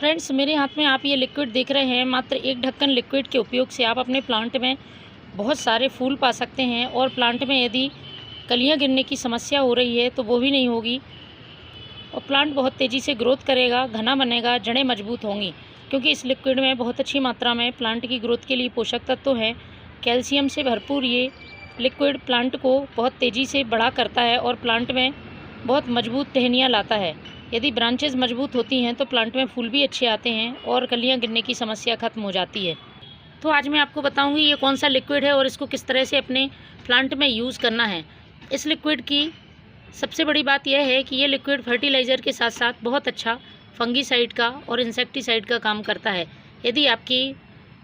Friends, मेरे हाथ में आप ये लिक्विड देख रहे हैं। मात्र एक ढक्कन लिक्विड के उपयोग से आप अपने प्लांट में बहुत सारे फूल पा सकते हैं और प्लांट में यदि कलियां गिरने की समस्या हो रही है तो वो भी नहीं होगी और प्लांट बहुत तेज़ी से ग्रोथ करेगा, घना बनेगा, जड़ें मजबूत होंगी। क्योंकि इस लिक्विड में बहुत अच्छी मात्रा में प्लांट की ग्रोथ के लिए पोषक तत्व हैं। कैल्शियम से भरपूर ये लिक्विड प्लांट को बहुत तेज़ी से बड़ा करता है और प्लांट में बहुत मजबूत टहनियाँ लाता है। यदि ब्रांचेज मजबूत होती हैं तो प्लांट में फूल भी अच्छे आते हैं और कलियां गिरने की समस्या खत्म हो जाती है। तो आज मैं आपको बताऊंगी ये कौन सा लिक्विड है और इसको किस तरह से अपने प्लांट में यूज़ करना है। इस लिक्विड की सबसे बड़ी बात यह है कि ये लिक्विड फर्टिलाइज़र के साथ साथ बहुत अच्छा फंगीसाइड का और इंसेक्टिसाइड का काम करता है। यदि आपकी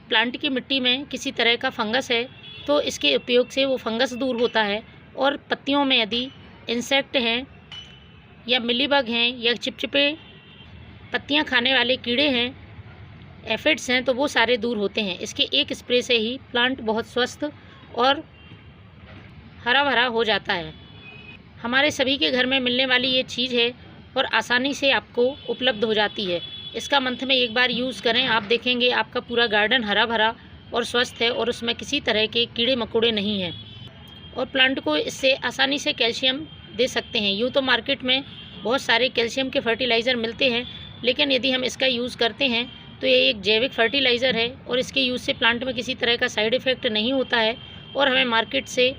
प्लांट की मिट्टी में किसी तरह का फंगस है तो इसके उपयोग से वो फंगस दूर होता है और पत्तियों में यदि इंसेक्ट हैं या मिलीबग हैं या चिपचिपे पत्तियां खाने वाले कीड़े हैं, एफिड्स हैं, तो वो सारे दूर होते हैं। इसके एक स्प्रे से ही प्लांट बहुत स्वस्थ और हरा भरा हो जाता है। हमारे सभी के घर में मिलने वाली ये चीज़ है और आसानी से आपको उपलब्ध हो जाती है। इसका मंथ में एक बार यूज़ करें, आप देखेंगे आपका पूरा गार्डन हरा भरा और स्वस्थ है और उसमें किसी तरह के कीड़े मकोड़े नहीं हैं और प्लांट को इससे आसानी से कैल्शियम दे सकते हैं। यूँ तो मार्केट में बहुत सारे कैल्शियम के फर्टिलाइज़र मिलते हैं, लेकिन यदि हम इसका यूज़ करते हैं तो ये एक जैविक फर्टिलाइज़र है और इसके यूज़ से प्लांट में किसी तरह का साइड इफ़ेक्ट नहीं होता है और हमें मार्केट से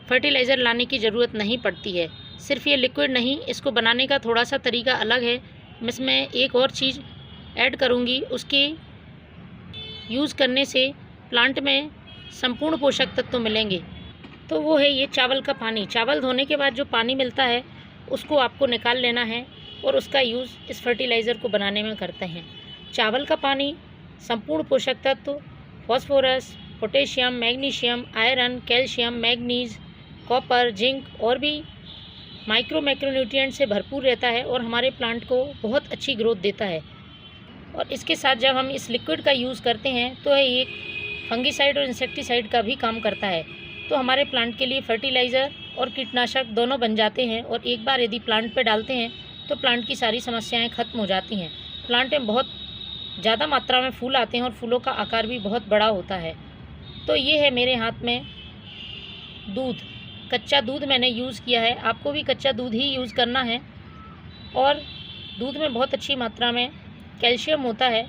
फर्टिलाइज़र लाने की ज़रूरत नहीं पड़ती है। सिर्फ ये लिक्विड नहीं, इसको बनाने का थोड़ा सा तरीका अलग है। इसमें एक और चीज़ ऐड करूँगी, उसके यूज़ करने से प्लांट में संपूर्ण पोषक तत्व मिलेंगे। तो वो है ये चावल का पानी। चावल धोने के बाद जो पानी मिलता है उसको आपको निकाल लेना है और उसका यूज़ इस फर्टिलाइज़र को बनाने में करते हैं। चावल का पानी संपूर्ण पोषक तत्व phosphorus, potassium, magnesium, iron, calcium, manganese, copper, zinc और भी माइक्रोन्यूट्रिएंट से भरपूर रहता है और हमारे प्लांट को बहुत अच्छी ग्रोथ देता है। और इसके साथ जब हम इस लिक्विड का यूज़ करते हैं तो ये एक फंगीसाइड और इंसेक्टिसाइड का भी काम करता है। तो हमारे प्लांट के लिए फर्टिलाइज़र और कीटनाशक दोनों बन जाते हैं और एक बार यदि प्लांट पे डालते हैं तो प्लांट की सारी समस्याएं खत्म हो जाती हैं। प्लांट में बहुत ज़्यादा मात्रा में फूल आते हैं और फूलों का आकार भी बहुत बड़ा होता है। तो ये है मेरे हाथ में दूध, कच्चा दूध मैंने यूज़ किया है। आपको भी कच्चा दूध ही यूज़ करना है और दूध में बहुत अच्छी मात्रा में कैल्शियम होता है।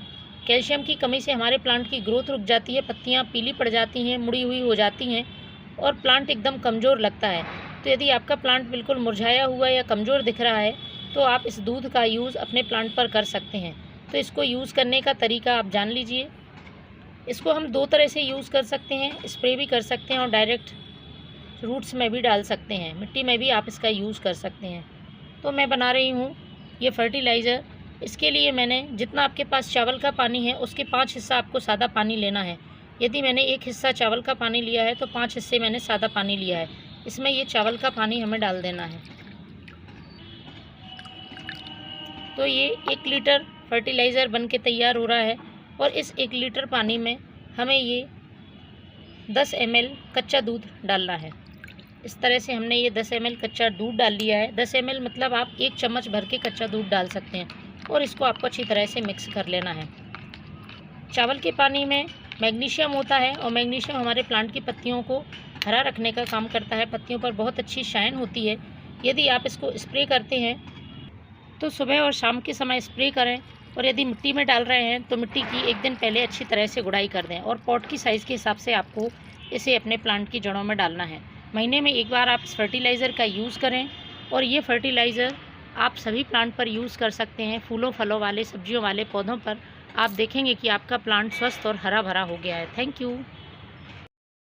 कैल्शियम की कमी से हमारे प्लांट की ग्रोथ रुक जाती है, पत्तियाँ पीली पड़ जाती हैं, मुड़ी हुई हो जाती हैं और प्लांट एकदम कमज़ोर लगता है। तो यदि आपका प्लांट बिल्कुल मुरझाया हुआ या कमज़ोर दिख रहा है तो आप इस दूध का यूज़ अपने प्लांट पर कर सकते हैं। तो इसको यूज़ करने का तरीका आप जान लीजिए। इसको हम दो तरह से यूज़ कर सकते हैं, स्प्रे भी कर सकते हैं और डायरेक्ट रूट्स में भी डाल सकते हैं, मिट्टी में भी आप इसका यूज़ कर सकते हैं। तो मैं बना रही हूँ ये फर्टिलाइज़र। इसके लिए मैंने जितना आपके पास चावल का पानी है उसके 5 हिस्सा आपको सादा पानी लेना है। यदि मैंने 1 हिस्सा चावल का पानी लिया है तो 5 हिस्से मैंने सादा पानी लिया है। इसमें ये चावल का पानी हमें डाल देना है। तो ये 1 लीटर फर्टिलाइज़र बन के तैयार हो रहा है और इस 1 लीटर पानी में हमें ये 10 ml कच्चा दूध डालना है। इस तरह से हमने ये 10 ml कच्चा दूध डाल लिया है। 10 ml मतलब आप 1 चम्मच भर के कच्चा दूध डाल सकते हैं और इसको आपको अच्छी तरह से मिक्स कर लेना है। चावल के पानी में मैग्नीशियम होता है और मैग्नीशियम हमारे प्लांट की पत्तियों को हरा रखने का काम करता है। पत्तियों पर बहुत अच्छी शाइन होती है। यदि आप इसको स्प्रे करते हैं तो सुबह और शाम के समय स्प्रे करें और यदि मिट्टी में डाल रहे हैं तो मिट्टी की एक दिन पहले अच्छी तरह से गुड़ाई कर दें और पॉट की साइज़ के हिसाब से आपको इसे अपने प्लांट की जड़ों में डालना है। महीने में एक बार आप इस फर्टिलाइज़र का यूज़ करें और ये फर्टिलाइज़र आप सभी प्लांट पर यूज़ कर सकते हैं। फूलों फलों वाले, सब्जियों वाले पौधों पर आप देखेंगे कि आपका प्लांट स्वस्थ और हरा भरा हो गया है। Thank you.